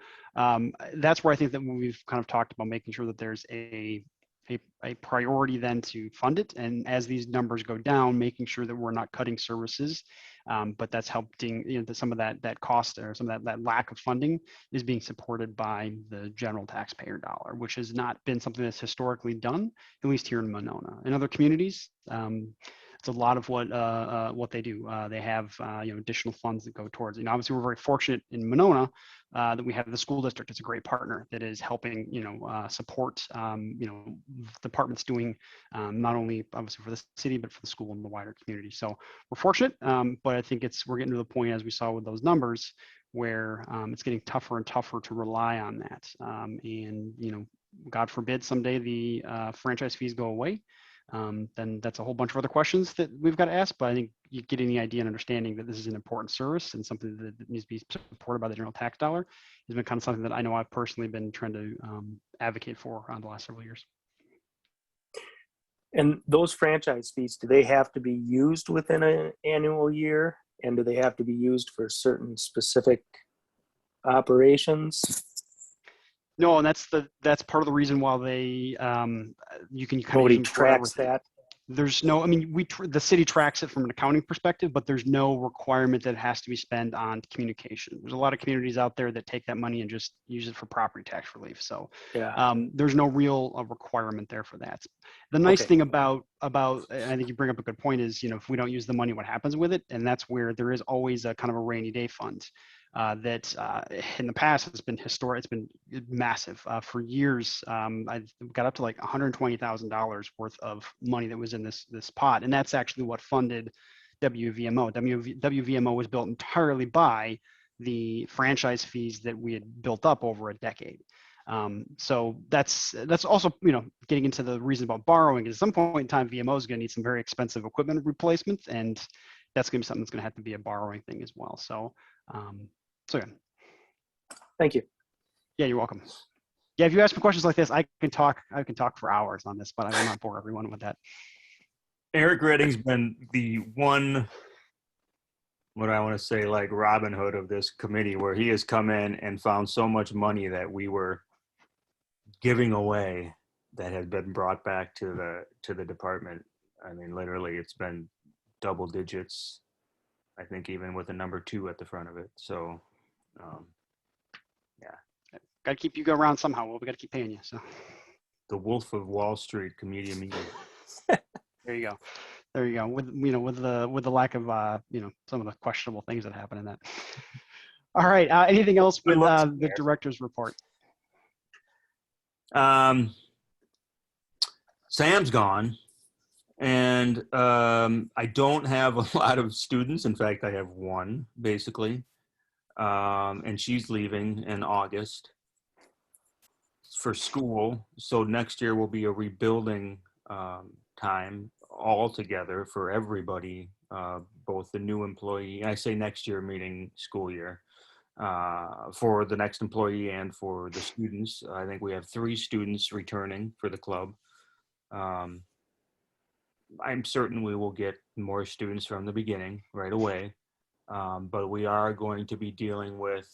that's where I think that we've kind of talked about making sure that there's a priority then to fund it, and as these numbers go down, making sure that we're not cutting services, but that's helping, some of that cost or some of that lack of funding is being supported by the general taxpayer dollar, which has not been something that's historically done, at least here in Monona. In other communities, it's a lot of what they do. They have additional funds that go towards. Obviously, we're very fortunate in Monona that we have the school district. It's a great partner that is helping support departments doing not only obviously for the city but for the school and the wider community. So we're fortunate, but I think we're getting to the point, as we saw with those numbers, where it's getting tougher and tougher to rely on that. And God forbid someday the franchise fees go away. Then that's a whole bunch of other questions that we've got to ask. But I think you get the idea and understanding that this is an important service and something that needs to be supported by the general tax dollar has been kind of something that I know I've personally been trying to advocate for the last several years. And those franchise fees, do they have to be used within an annual year? And do they have to be used for certain specific operations? No, and that's part of the reason why they you can kind Nobody of tracks that. There's no, I mean, the city tracks it from an accounting perspective, but there's no requirement that it has to be spent on communication. There's a lot of communities out there that take that money and just use it for property tax relief. So Yeah. there's no real requirement there for that. The nice Okay. thing about, and I think you bring up a good point, is, if we don't use the money, what happens with it? And that's where there is always a kind of a rainy day fund. That in the past has been historic. It's been massive for years. I got up to like $120,000 worth of money that was in this pot, and that's actually what funded WVMO. WVMO was built entirely by the franchise fees that we had built up over a decade. So that's also getting into the reason about borrowing. At some point in time, VMO is going to need some very expensive equipment replacement, and that's going to be something that's going to have to be a borrowing thing as well. So. So yeah. Thank you. Yeah, you're welcome. Yeah, if you ask me questions like this, I can talk for hours on this, but I will not bore everyone with that. Eric Redding's been the one, what I want to say, like Robin Hood of this committee, where he has come in and found so much money that we were giving away that has been brought back to the department. I mean, literally, it's been double digits. I think even with a number 2 at the front of it. So, yeah, got to keep you go around somehow. Well, we got to keep paying you. So The Wolf of Wall Street comedian media. there you go. There you go. With with the lack of some of the questionable things that happen in that. All right. Anything else with the director's report? Sam's gone, and I don't have a lot of students. In fact, I have one basically, and she's leaving in August for school. So next year will be a rebuilding time altogether for everybody, both the new employee. I say next year, meaning school year. For the next employee and for the students. I think we have 3 students returning for the club. I'm certain we will get more students from the beginning right away. But we are going to be dealing with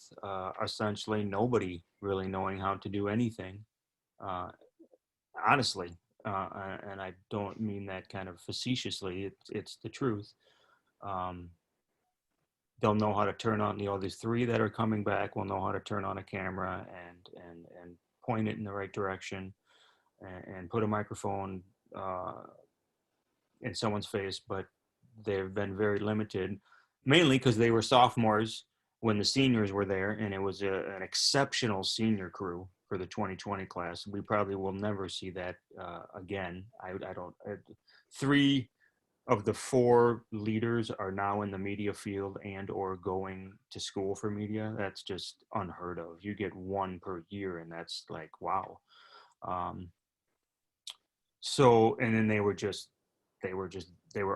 essentially nobody really knowing how to do anything, honestly. And I don't mean that kind of facetiously. It's the truth. They'll know how to turn on, these 3 that are coming back will know how to turn on a camera and point it in the right direction and put a microphone in someone's face, but they've been very limited, mainly because they were sophomores when the seniors were there, and it was an exceptional senior crew for the 2020 class. We probably will never see that again. I don't. 3 of the 4 leaders are now in the media field and or going to school for media. That's just unheard of. You get 1 per year, and that's like, wow. So, and then they were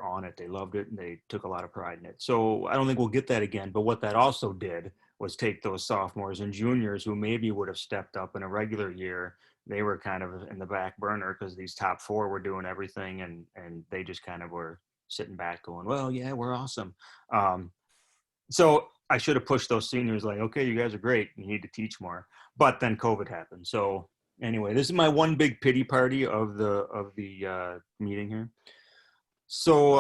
on it. They loved it, and they took a lot of pride in it. So I don't think we'll get that again. But what that also did was take those sophomores and juniors who maybe would have stepped up in a regular year. They were kind of in the back burner because these top 4 were doing everything, and they just kind of were sitting back going, well, yeah, we're awesome. So I should have pushed those seniors like, okay, you guys are great. You need to teach more. But then COVID happened. So anyway, this is my one big pity party of the meeting here. So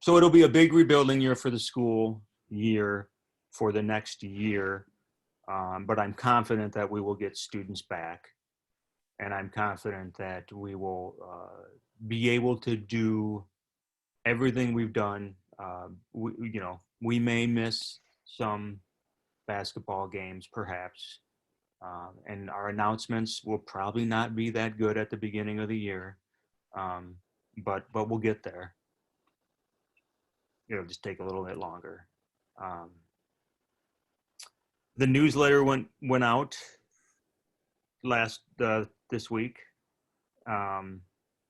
so it'll be a big rebuilding year for the school year for the next year. But I'm confident that we will get students back. And I'm confident that we will be able to do everything we've done. We may miss some basketball games, perhaps, and our announcements will probably not be that good at the beginning of the year, but we'll get there. It'll just take a little bit longer. The newsletter went out this week.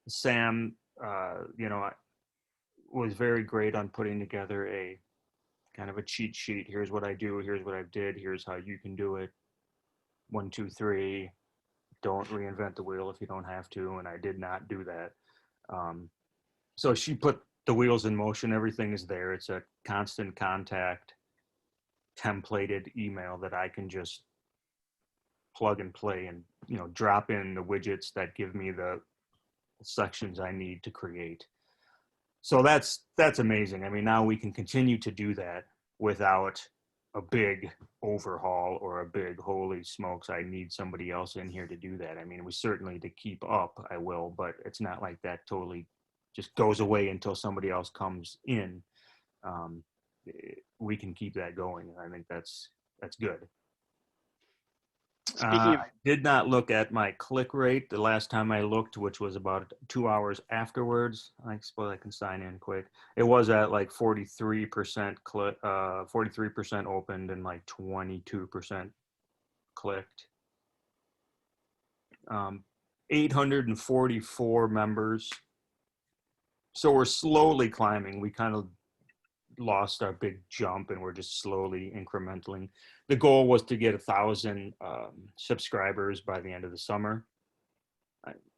Sam, was very great on putting together a kind of a cheat sheet. Here's what I do. Here's what I did. Here's how you can do it. 1, 2, 3. Don't reinvent the wheel if you don't have to. And I did not do that. So she put the wheels in motion. Everything is there. It's a constant contact templated email that I can just plug and play and, drop in the widgets that give me the sections I need to create. So that's amazing. I mean, now we can continue to do that without a big overhaul or a big, holy smokes, I need somebody else in here to do that. I mean, we certainly, to keep up, I will, but it's not like that totally just goes away until somebody else comes in. We can keep that going. I think that's good. I did not look at my click rate the last time I looked, which was about 2 hours afterwards. I suppose I can sign in quick. It was at like 43% click, 43% opened and like 22% clicked. 844 members. So we're slowly climbing. We kind of lost our big jump and we're just slowly incrementally. The goal was to get 1,000 subscribers by the end of the summer.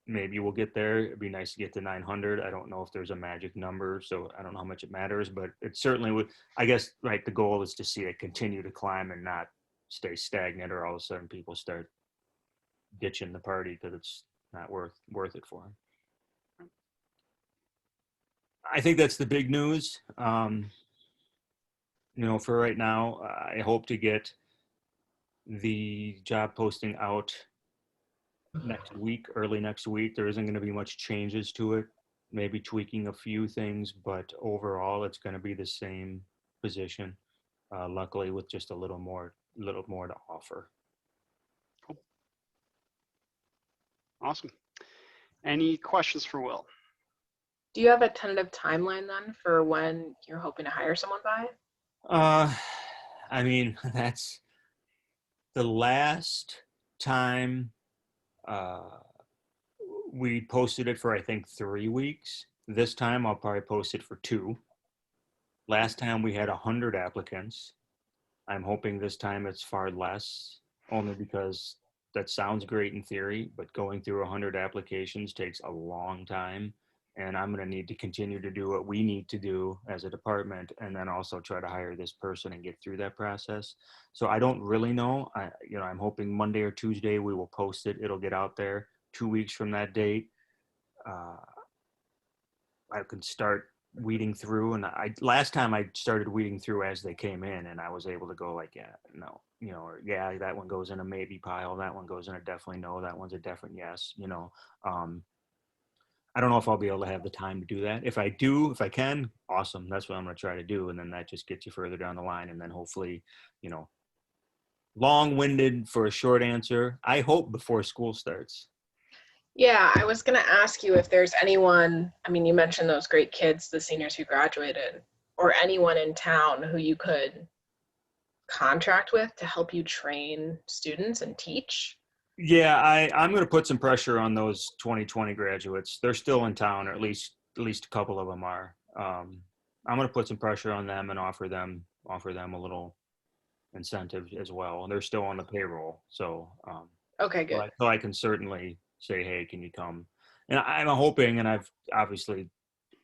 Maybe we'll get there. It'd be nice to get to 900. I don't know if there's a magic number, so I don't know how much it matters, but it certainly would. I guess, right, the goal is to see it continue to climb and not stay stagnant, or all of a sudden people start ditching the party because it's not worth it for them. I think that's the big news. For right now, I hope to get the job posting out next week, early next week. There isn't going to be much changes to it, maybe tweaking a few things, but overall it's going to be the same position, luckily with just a little more to offer. Awesome. Any questions for Will? Do you have a tentative timeline then for when you're hoping to hire someone by? I mean, that's the last time we posted it for, I think, 3 weeks. This time I'll probably post it for 2. Last time we had 100 applicants. I'm hoping this time it's far less, only because that sounds great in theory, but going through 100 applications takes a long time. And I'm going to need to continue to do what we need to do as a department, and then also try to hire this person and get through that process. So I don't really know. I'm hoping Monday or Tuesday we will post it. It'll get out there. 2 weeks from that date, I can start weeding through. And last time I started weeding through as they came in, and I was able to go like, yeah, no, or yeah, that one goes in a maybe pile. That one goes in a definitely no. That one's a definite yes. I don't know if I'll be able to have the time to do that. If I do, if I can, awesome. That's what I'm going to try to do. And then that just gets you further down the line. And then hopefully, long-winded for a short answer, I hope before school starts. Yeah, I was going to ask you if there's anyone, I mean, you mentioned those great kids, the seniors who graduated, or anyone in town who you could contract with to help you train students and teach. Yeah, I'm going to put some pressure on those 2020 graduates. They're still in town, or at least a couple of them are. I'm going to put some pressure on them and offer them a little incentive as well. And they're still on the payroll, so Okay, good. so I can certainly say, hey, can you come? And I'm hoping, and I've obviously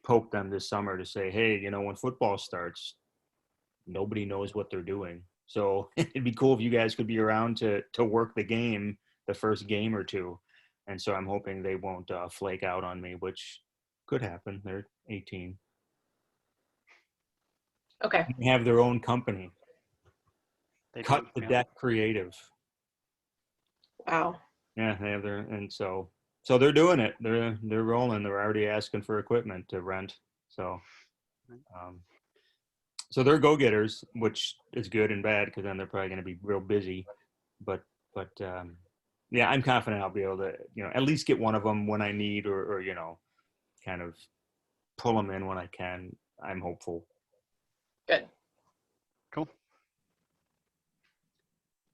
poked them this summer to say, hey, when football starts, nobody knows what they're doing. So it'd be cool if you guys could be around to work the game, the first game or two. And so I'm hoping they won't flake out on me, which could happen. They're 18. Okay. They have their own company. They Cut do, the yeah. Deck Creative. Wow. Yeah, they have and so they're doing it. They're rolling. They're already asking for equipment to rent. So so they're go-getters, which is good and bad, because then they're probably going to be real busy. But yeah, I'm confident I'll be able to, at least get one of them when I need, or kind of pull them in when I can. I'm hopeful. Good. Cool.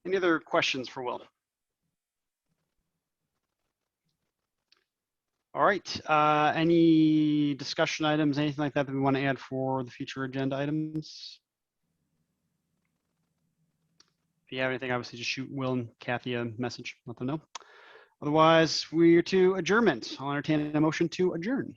Any other questions for Will? All right. Any discussion items, anything like that we want to add for the future agenda items? If you have anything, obviously just shoot Will and Kathy a message, let them know. Otherwise, we're to adjournment. I'll entertain a motion to adjourn.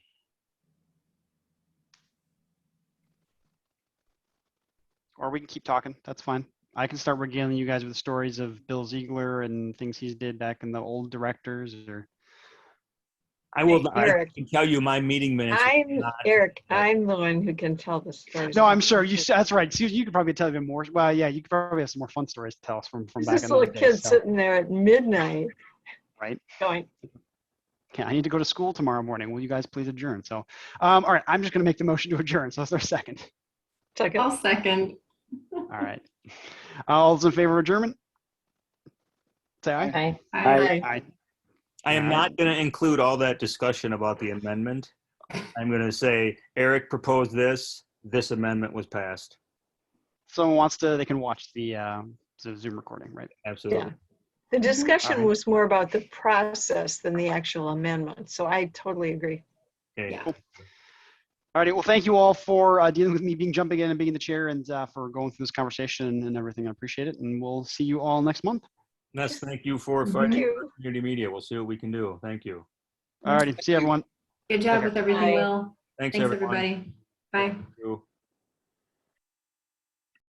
Or we can keep talking. That's fine. I can start regaling you guys with stories of Bill Ziegler and things he's did back in the old directors, or. I will. Hey, I Eric. can tell you my meeting minutes. Eric, I'm the one who can tell the stories. No, I'm sure you. That's right. You could probably tell even more. Well, yeah, you could probably have some more fun stories to tell us from back This in little those kid days. So, sitting there at midnight right. going, Okay, I need to go to school tomorrow morning. Will you guys please adjourn? So, all right, I'm just going to make the motion to adjourn. So, is there a second? second. I'll second. All right. All those in favor of adjournment? Say aye. Aye. Aye. Aye. I am All right. not going to include all that discussion about the amendment. I'm going to say Eric proposed this. This amendment was passed. Someone wants to, they can watch the Zoom recording, right? Absolutely. Yeah. The discussion Alright. was more about the process than the actual amendment. So I totally agree. Okay. Yeah. All righty. Well, thank you all for dealing with me jumping in and being in the chair, and for going through this conversation and everything. I appreciate it. And we'll see you all next month. Ness, thank you for Thank fighting you. for community media. We'll see what we can do. Thank you. All righty. See you, everyone. Good job with everything, Bye. Will. Thanks Thanks, everyone. everybody. Bye. Thank you.